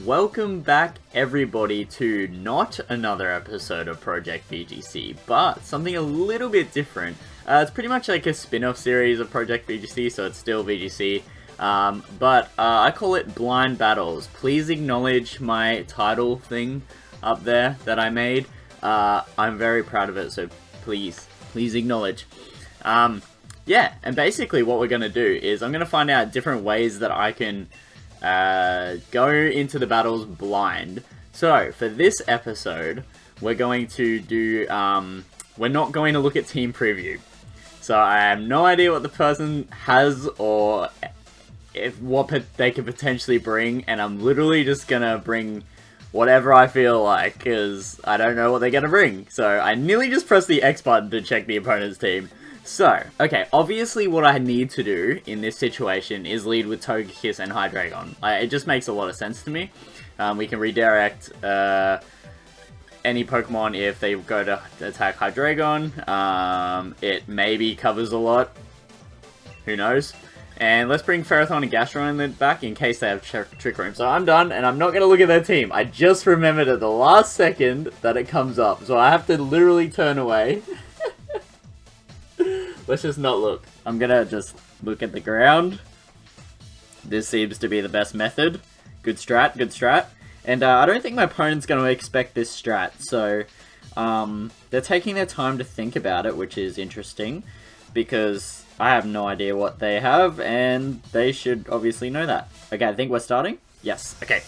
Welcome back everybody to not another episode of Project VGC, but something a little bit different. It's pretty much like a spin-off series of Project VGC, so it's still VGC, but I call it Blind Battles. Please acknowledge my title thing up there that I made. I'm very proud of it, so please acknowledge. Yeah, and basically what we're going to do is I'm going to find out different ways that I can go into the battles blind. So, for this episode, we're going to do, we're not going to look at team preview. So, I have no idea what the person has or what they could potentially bring, and I'm literally just gonna bring whatever I feel like, because I don't know what they're gonna bring. So, I nearly just pressed the X button to check the opponent's team. So, okay, obviously what I need to do in this situation is lead with Togekiss and Hydreigon. It just makes a lot of sense to me. We can redirect any Pokemon if they go to attack Hydreigon. It maybe covers a lot. Who knows? And let's bring Ferrothorn and Gastrodon back in case they have Trick Room. So I'm done, and I'm not going to look at their team. I just remembered at the last second that it comes up. So I have to literally turn away. Let's just not look. I'm gonna just look at the ground. This seems to be the best method. Good strat, good strat. And I don't think my opponent's gonna expect this strat, so they're taking their time to think about it, which is interesting, because I have no idea what they have, and they should obviously know that. Okay, I think we're starting? Yes, okay.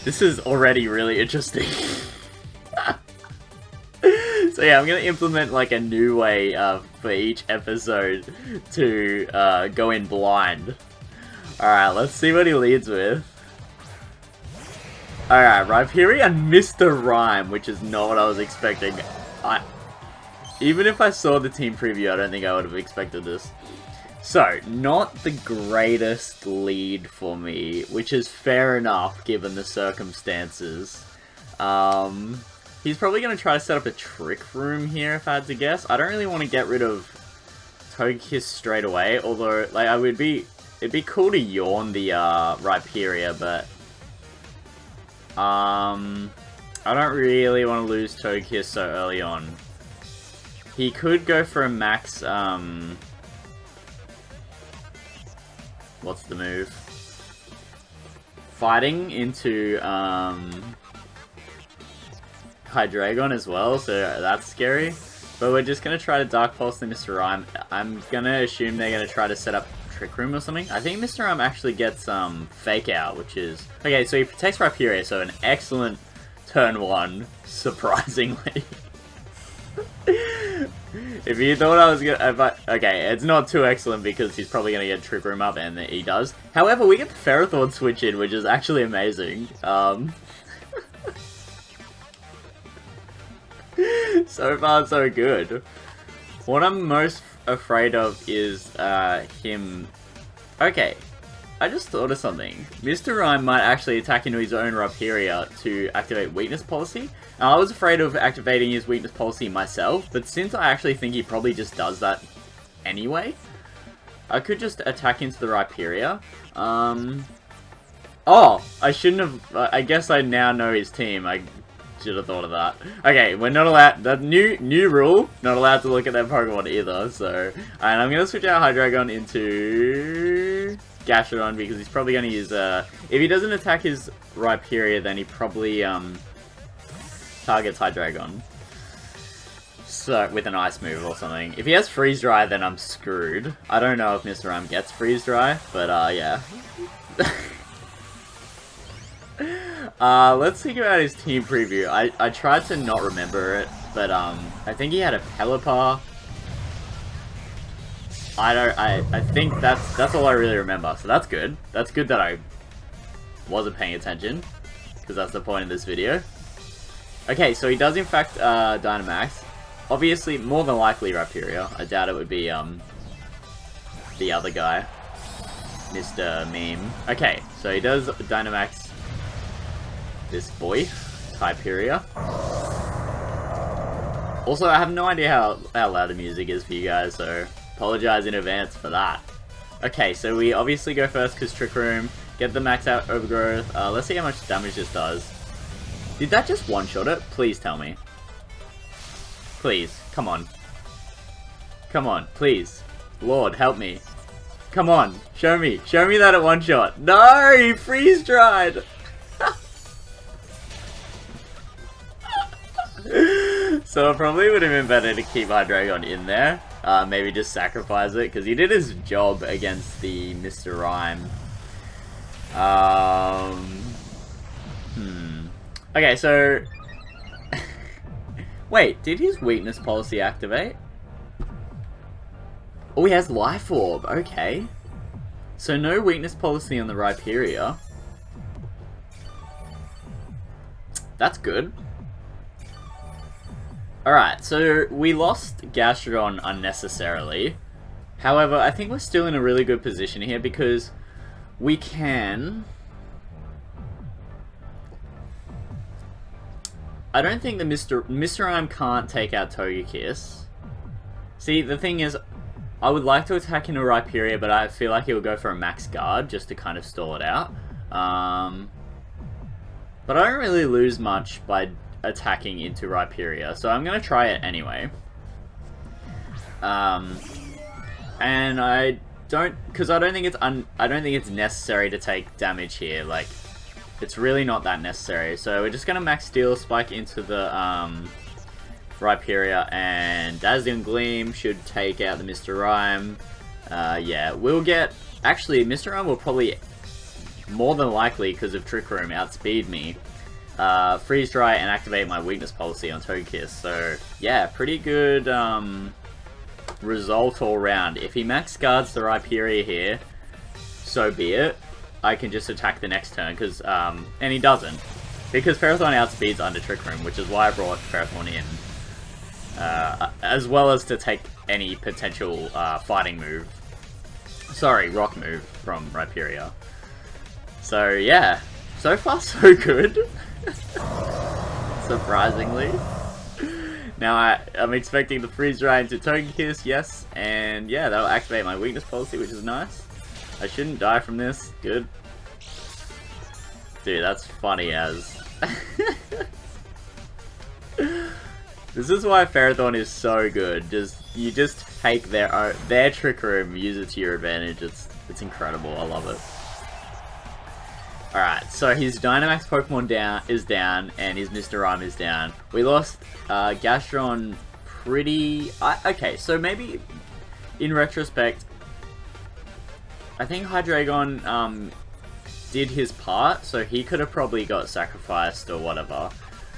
This is already really interesting. So yeah, I'm going to implement like a new way for each episode to go in blind. Alright, let's see what he leads with. Alright, Rhyperior and Mr. Rhyme, which is not what I was expecting. Even if I saw the team preview, I don't think I would have expected this. So, not the greatest lead for me, which is fair enough given the circumstances. He's probably going to try to set up a Trick Room here, if I had to guess. I don't really want to get rid of Togekiss straight away, although, like, it'd be cool to yawn the, Rhyperior, but, I don't really want to lose Togekiss so early on. He could go for a max, what's the move? Fighting into, Hydreigon as well, so that's scary. But we're just going to try to Dark Pulse the Mr. Rhyme. I'm going to assume they're going to try to set up Trick Room or something. I think Mr. Rhyme actually gets Fake Out, which is... Okay, so he protects Rhyperior, so an excellent turn 1, surprisingly. If you thought I was going to... Okay, it's not too excellent because he's probably going to get Trick Room up, and he does. However, we get the Ferrothorn switch in, which is actually amazing. So far, so good. What I'm most afraid of is him... Okay, I just thought of something. Mr. Rhyme might actually attack into his own Rhyperior to activate Weakness Policy. Now, I was afraid of activating his Weakness Policy myself, but since I actually think he probably just does that anyway, I could just attack into the Rhyperior. Oh, I shouldn't have... I guess I now know his team. I should have thought of that. Okay, we're not allowed... The new rule, not allowed to look at their Pokemon either, so... And I'm going to switch out Hydreigon into Gastrodon because he's probably going to use... If he doesn't attack his Rhyperior, then he probably targets Hydreigon. So, with an Ice move or something. If he has Freeze Dry, then I'm screwed. I don't know if Mr. Rhyme gets Freeze Dry, but yeah. Let's think about his team preview. I tried to not remember it, but I think he had a Pelipper. I think that's all I really remember, so that's good. That's good that I wasn't paying attention, because that's the point of this video. Okay, so he does in fact Dynamax. Obviously, more than likely Rhyperior. I doubt it would be the other guy, Mr. Meme. Okay, so he does Dynamax this boy, Hyperior. Also, I have no idea how loud the music is for you guys, so apologize in advance for that. Okay, so we obviously go first because Trick Room. Get the max out overgrowth. Let's see how much damage this does. Did that just one-shot it? Please tell me. Please. Come on. Come on. Please. Lord, help me. Come on. Show me. Show me that at one-shot. No! He freeze-dried! So it probably would have been better to keep Hydreigon in there. Maybe just sacrifice it, because he did his job against the Mr. Rhyme. Okay, so... Wait, did his weakness policy activate? Oh, he has Life Orb. Okay. So no weakness policy on the Rhyperior. That's good. Alright, so we lost Gastrodon unnecessarily. However, I think we're still in a really good position here because we can... I don't think the Mr. Rime can't take out Togekiss. See, the thing is, I would like to attack into Rhyperior, but I feel like he will go for a max guard just to kind of stall it out. But I don't really lose much by attacking into Rhyperior, so I'm gonna try it anyway. And I don't, because I don't think it's necessary to take damage here. Like, it's really not that necessary. So we're just gonna max Steel Spike into the Rhyperior, and Dazzling Gleam should take out the Mr. Rime. Yeah, we'll get... Actually, Mr. Rime will probably, more than likely, because of Trick Room, outspeed me. Freeze Dry and activate my weakness policy on Togekiss. So, yeah, pretty good result all round. If he max guards the Rhyperior here, so be it. I can just attack the next turn, because, and he doesn't. Because Ferrothorn outspeeds under Trick Room, which is why I brought Ferrothorn in. As well as to take any potential fighting move. Sorry, rock move from Rhyperior. So yeah, so far so good. Surprisingly. Now I'm expecting the Freeze Dry into Togekiss, yes, and yeah, that'll activate my weakness policy, which is nice. I shouldn't die from this, good. Dude, that's funny as. This is why Ferrothorn is so good. You just take their Trick Room, use it to your advantage. It's incredible. I love it. All right, so his Dynamax Pokemon is down, and his Mr. Rime is down. We lost Gastron pretty. Okay, so maybe in retrospect, I think Hydreigon did his part, so he could have probably got sacrificed or whatever.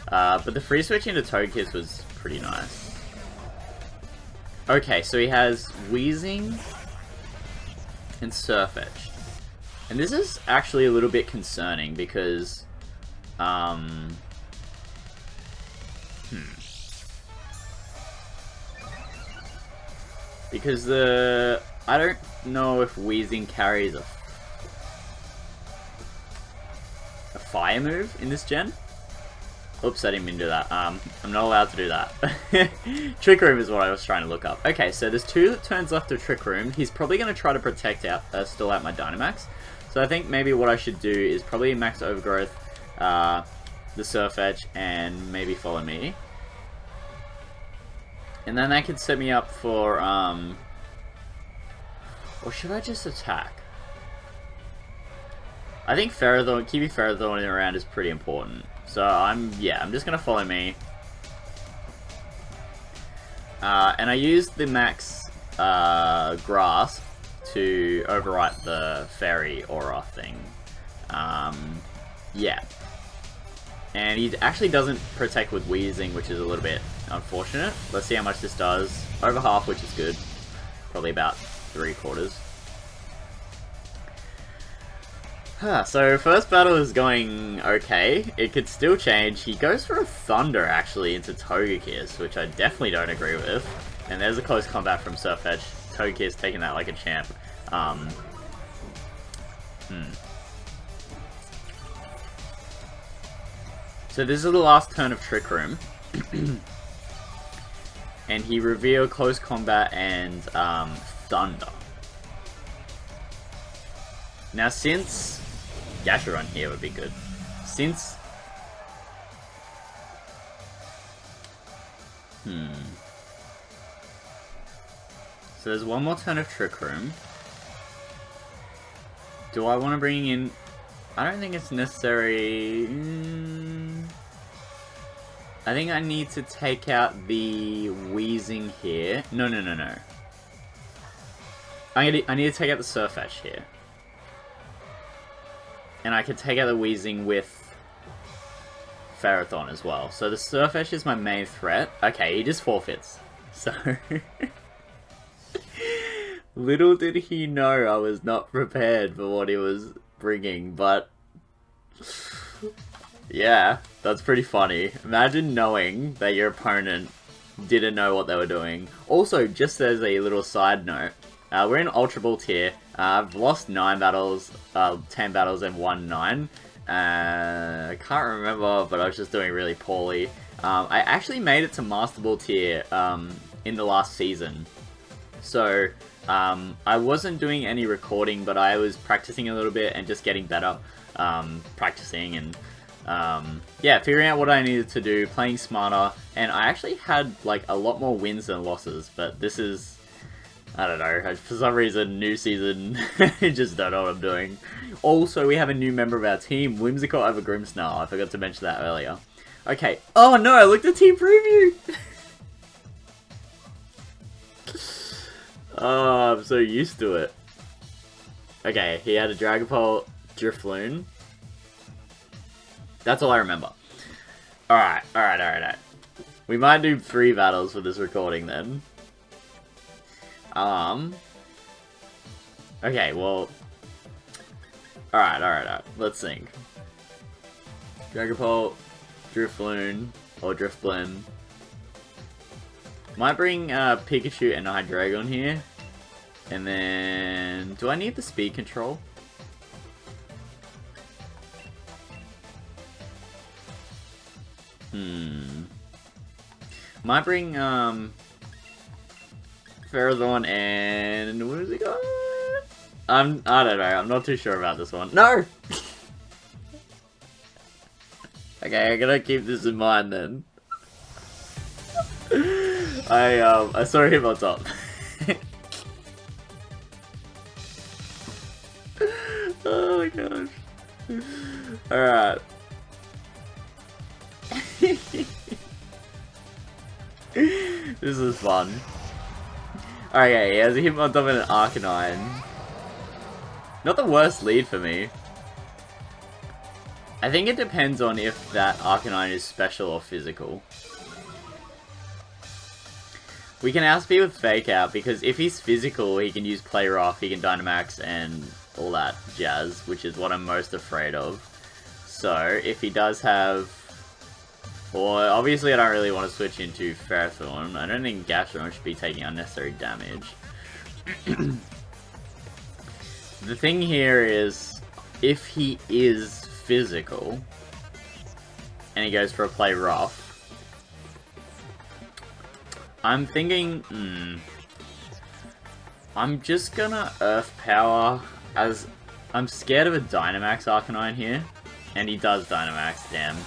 But the free switch into Togekiss was pretty nice. Okay, so he has Wheezing and Surf Edge. And this is actually a little bit concerning because... Because I don't know if Wheezing carries a fire move in this gen. Oops, I didn't mean to do that. I'm not allowed to do that. Trick Room is what I was trying to look up. Okay, so there's 2 turns left of Trick Room. He's probably going to try to protect out, still out my Dynamax. So I think maybe what I should do is probably max Overgrowth, the Surf Edge, and maybe Follow Me. And then that could set me up for, or should I just attack? I think Ferrothorn, keeping Ferrothorn around is pretty important. So I'm just gonna Follow Me. And I used the max Grass to overwrite the Fairy Aura thing. Yeah. And he actually doesn't protect with Wheezing, which is a little bit unfortunate. Let's see how much this does. Over half, which is good. Probably about 3/4. So first battle is going okay. It could still change. He goes for a Thunder actually into Togekiss, which I definitely don't agree with. And there's a close combat from Surf Edge. Togekiss taking that like a champ. So this is the last turn of Trick Room. And he revealed close combat and Thunder. Now since Gasheron here would be good. Since... So there's one more turn of Trick Room. Do I want to bring in... I don't think it's necessary... I think I need to take out the Wheezing here. No. I need to take out the Surfetch here. And I could take out the Wheezing with Ferrothorn as well. So the Surfetch is my main threat. Okay, he just forfeits. So... Little did he know I was not prepared for what he was bringing, but... Yeah, that's pretty funny. Imagine knowing that your opponent didn't know what they were doing. Also, just as a little side note, we're in Ultra Ball tier. I've lost 9 battles, 10 battles and won 9. I can't remember, but I was just doing really poorly. I actually made it to Master Ball tier in the last season. So, I wasn't doing any recording, but I was practicing a little bit and just getting better. Practicing and, yeah, figuring out what I needed to do, playing smarter, and I actually had, like, a lot more wins than losses, but this is, I don't know, for some reason, new season, I just don't know what I'm doing. Also, we have a new member of our team, Whimsicott over Grimmsnarl. I forgot to mention that earlier. Okay, oh no, I looked at team preview! Oh, I'm so used to it. Okay, he had a Dragapult, Drifloon. That's all I remember. Alright. We might do 3 battles for this recording then. Okay, well... Alright. Let's think. Dragapult, Drifloon, or Drifblim. Might bring Pikachu and Hydreigon here. And then... Do I need the speed control? Might bring Ferrothorn and... What has he got? I don't know. I'm not too sure about this one. No! Okay, I gotta keep this in mind then. I saw him on top. Oh my gosh. Alright. This is fun. Okay, he has a Hitmontop and an Arcanine. Not the worst lead for me. I think it depends on if that Arcanine is special or physical. We can outspeed with Fake Out, because if he's physical, he can use Play Rough, he can Dynamax, and all that jazz, which is what I'm most afraid of. So, if he does have... Well, obviously I don't really want to switch into Ferrothorn. I don't think Gasheron should be taking unnecessary damage. The thing here is, if he is physical, and he goes for a Play Rough, I'm thinking, I'm just gonna Earth Power, as I'm scared of a Dynamax Arcanine here, and he does Dynamax, damn.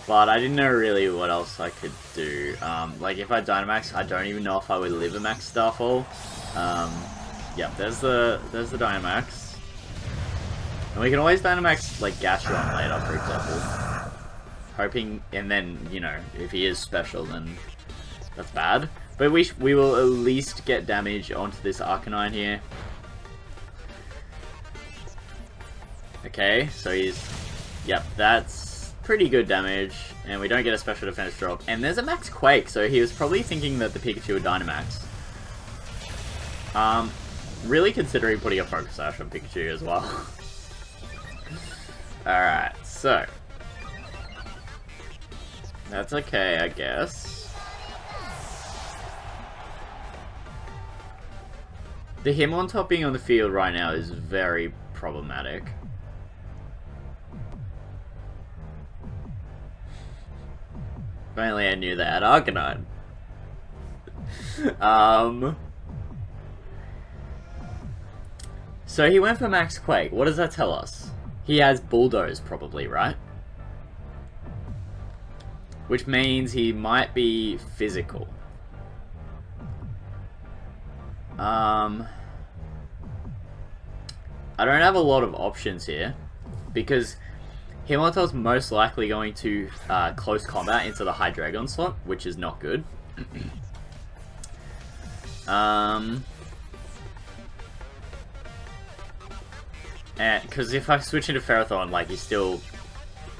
But I didn't know really what else I could do. Like if I Dynamax, I don't even know if I would live a Max Starfall. Yep, there's the Dynamax. And we can always Dynamax like Gasheron later, for example. Hoping, and then, you know, if he is special, then that's bad. But we will at least get damage onto this Arcanine here. Okay, so he's... Yep, that's pretty good damage. And we don't get a special defense drop. And there's a Max Quake, so he was probably thinking that the Pikachu would Dynamax. Really considering putting a Focus Sash on Pikachu as well. Alright, so... That's okay, I guess. The Hitmontop being on the field right now is very problematic. If only I knew that Arcanine. So he went for Max Quake. What does that tell us? He has Bulldoze, probably, right? Which means he might be physical. I don't have a lot of options here, because Hitmontop's most likely going to close combat into the Hydreigon slot, which is not good. Because if I switch into Ferrothorn, like, he's still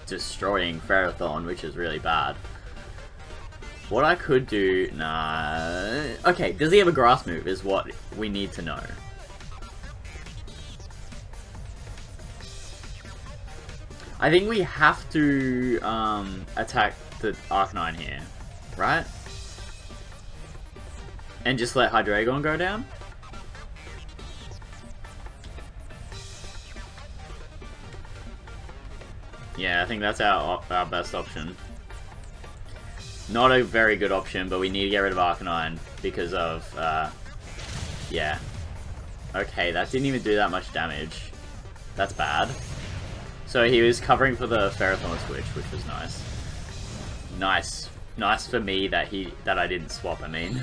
destroying Ferrothorn, which is really bad. What I could do... Nah... Okay, does he have a grass move is what we need to know. I think we have to attack the Arcanine here, right? And just let Hydreigon go down? Yeah, I think that's our best option. Not a very good option, but we need to get rid of Arcanine because of, yeah. Okay, that didn't even do that much damage. That's bad. So he was covering for the Ferrothorn switch, which was nice. Nice. Nice for me that I didn't swap, I mean.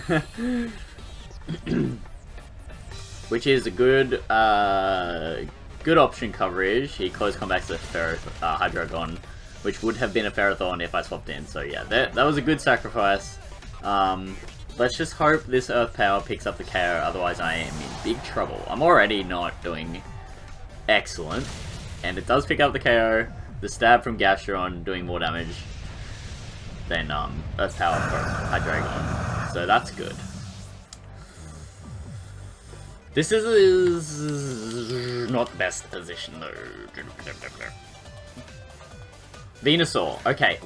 Which is a good, good option coverage. He close combats the Hydreigon, which would have been a Ferrothorn if I swapped in. So yeah, that was a good sacrifice. Let's just hope this Earth Power picks up the KO, otherwise I am in big trouble. I'm already not doing excellent. And it does pick up the KO. The stab from Gastron doing more damage than Earth Power from Hydreigon. So that's good. This is not the best position though. Venusaur. Okay.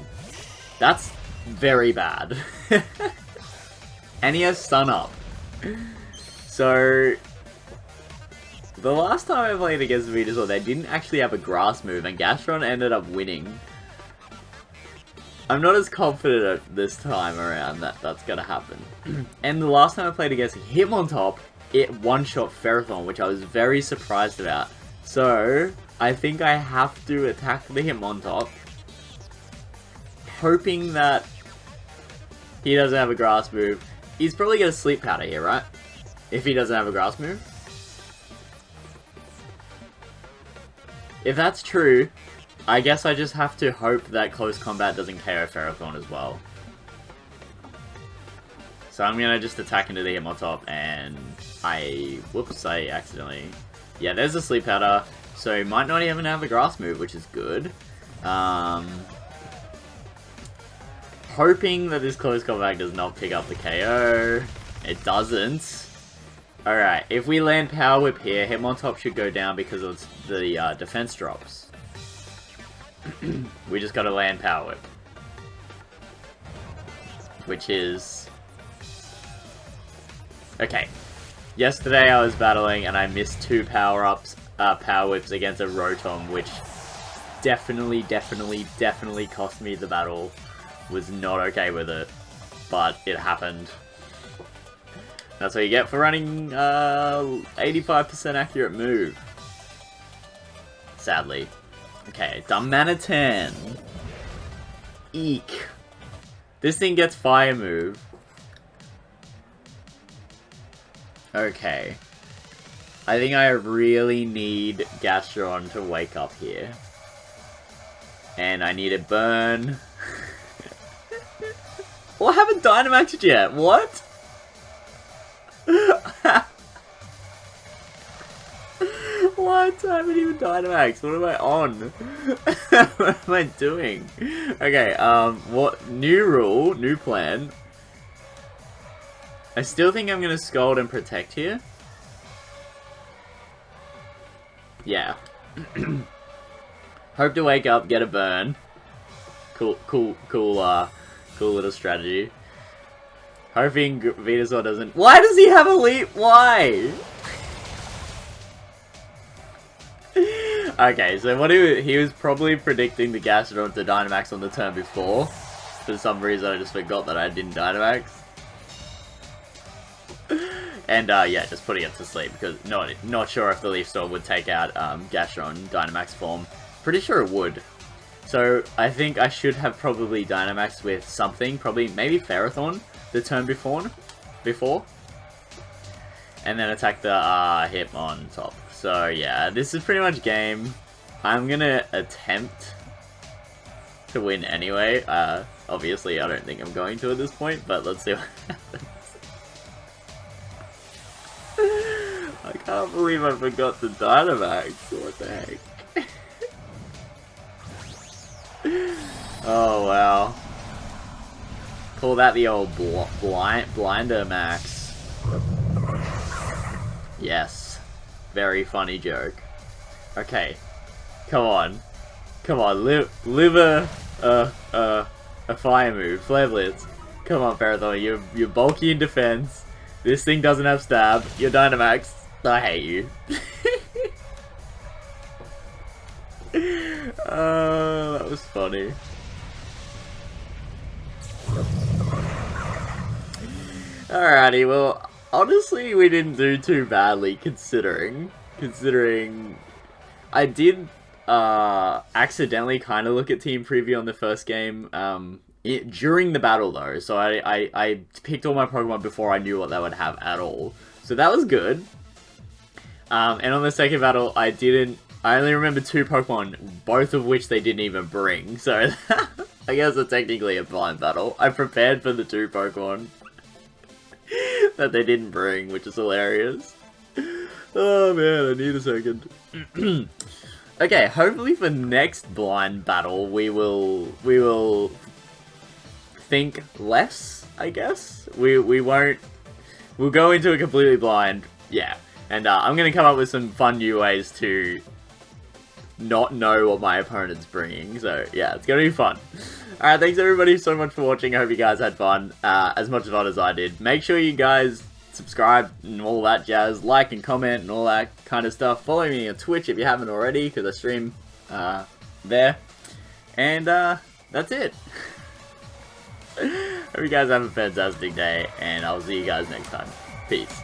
That's very bad. And he has Sun Up. So... the last time I played against Venusaur, they didn't actually have a grass move, and Gastron ended up winning. I'm not as confident this time around that that's gonna happen. And the last time I played against Hitmontop, it one-shot Ferrothorn, which I was very surprised about. So, I think I have to attack the Hitmontop, hoping that he doesn't have a grass move. He's probably gonna Sleep Powder here, right? If he doesn't have a grass move. If that's true, I guess I just have to hope that close combat doesn't KO Ferrothorn as well. So I'm gonna just attack into the Hitmontop, and whoops, I accidentally... Yeah, there's a Sleep Powder, so he might not even have a grass move, which is good. Hoping that this close combat does not pick up the KO. It doesn't. Alright, if we land Power Whip here, Hitmontop should go down because of the defense drops. We just gotta land Power Whip. Which is... okay. Yesterday I was battling and I missed 2 power-ups, Power Whips against a Rotom, which definitely cost me the battle. Was not okay with it, but it happened. That's what you get for running 85% accurate move. Sadly. Okay, Darmanitan. Eek. This thing gets Fire move. Okay. I think I really need Gastron to wake up here. And I need a burn. Well, I haven't Dynamaxed yet. What? What? I haven't even Dynamaxed. What am I on? What am I doing? Okay, what? New rule, new plan. I still think I'm gonna Scald and Protect here. Yeah. Hope to wake up, get a burn. Cool little strategy. Hoping Venusaur doesn't... Why does he have a leap? Why? Okay, so what he was probably predicting the Gastrodon to Dynamax on the turn before. For some reason I just forgot that I didn't Dynamax. And yeah, just putting it to sleep because not sure if the Leaf Storm would take out Gastrodon Dynamax form. Pretty sure it would. So I think I should have probably Dynamax with something, probably maybe Ferrothorn the turn before, and then attack the hip on top. So yeah, this is pretty much game. I'm gonna attempt to win anyway. Obviously I don't think I'm going to at this point, but let's see what happens. I can't believe I forgot the Dynamax. What the heck? Oh wow. Call that the old blinder max. Yes. Very funny joke. Okay. Come on. Come on, live a fire move. Flare Blitz. Come on, Ferrothorn, you're bulky in defense. This thing doesn't have stab. You're Dynamax. I hate you. Oh, that was funny. Alrighty, well, honestly, we didn't do too badly considering I did accidentally kind of look at team preview on the first game during the battle though, so I picked all my Pokemon before I knew what they would have at all, so that was good. And on the second battle, I only remember 2 Pokemon, both of which they didn't even bring, so I guess it's technically a blind battle. I prepared for the 2 Pokemon that they didn't bring, which is hilarious. Oh man, I need a second. Okay, hopefully for next blind battle we will think less, I guess. We'll go into it completely blind, yeah. And I'm gonna come up with some fun new ways to not know what my opponent's bringing, so yeah, it's gonna be fun. Alright, thanks everybody so much for watching. I hope you guys had fun, as much fun as I did. Make sure you guys subscribe and all that jazz, like and comment and all that kind of stuff. Follow me on Twitch if you haven't already, because I stream there. And that's it. Hope you guys have a fantastic day, and I'll see you guys next time. Peace.